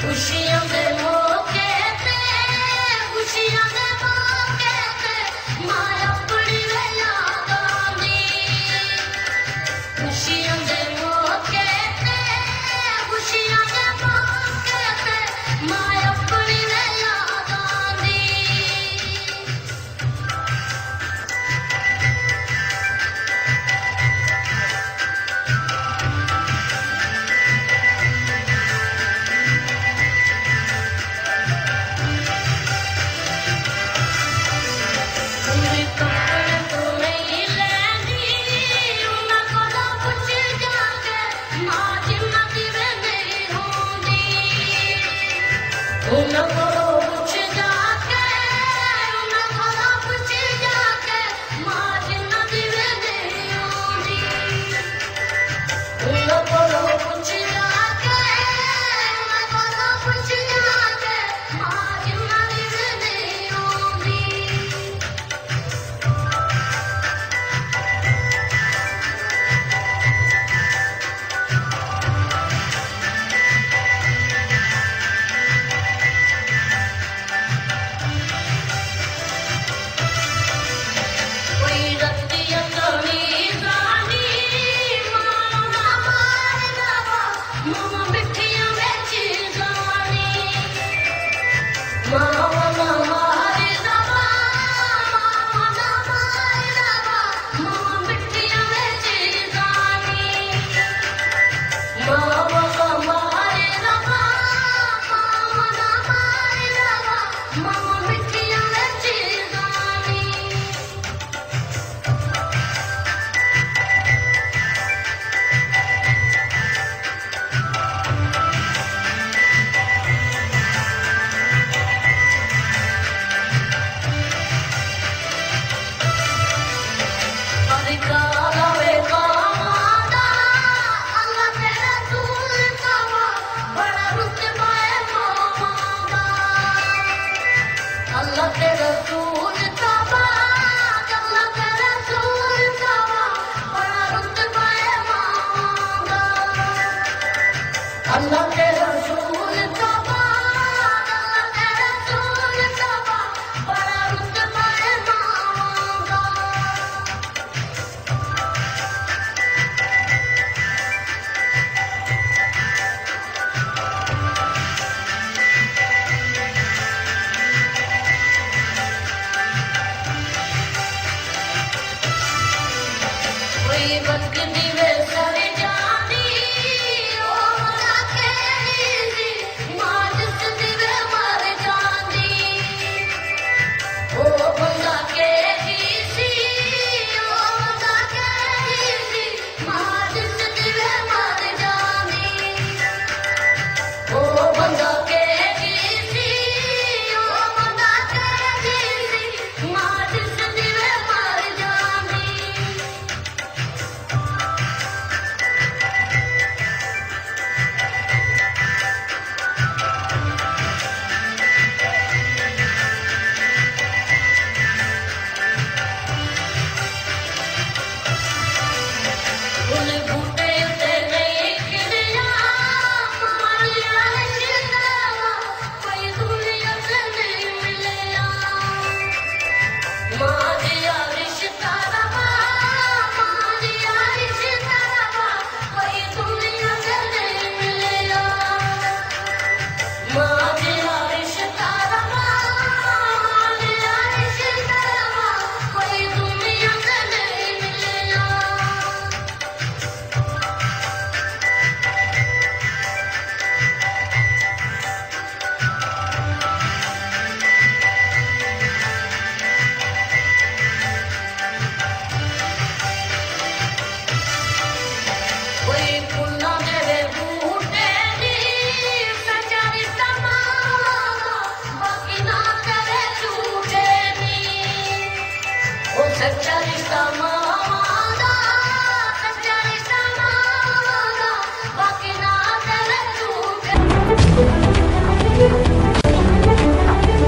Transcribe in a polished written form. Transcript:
खुशियों के मौके पे खुशियों के मौके पे माया पड़ी वे यादां दी खुशियों के मौके पे खुशियों के मौके पे माया पड़ी वे यादां दी उन्हें कपड़े तो नहीं लेनी उन्हें कोला पूछ जाके माँ जिन्ना की वे नहीं होंदी उन्हें कोला पूछ जाके उन्हें कोला पूछ जाके माँ जिन्ना की वे नहीं होंदी उन्हें कोला पूछ जाके उन्हें कोला पूछ जाके माँ जिन्ना की वे नहीं होंदी कोई रत्तियां कमी जानी मां ना मार दवा मां मिठियां बेच जानी मां ना मार दवा मां ना मार दवा मां मिठियां बेच जानी मां ना मार दवा मां ना मार दवा मां मिठियां बेच जानी काला वे काला अल्लाह तेरा रसूल कावा बड़ा रुतबा है मामा अल्लाह तेरा रसूल कावा अल्लाह तेरा रसूल कावा बड़ा रुतबा है मामा अल्लाह तेरा रसूल कावा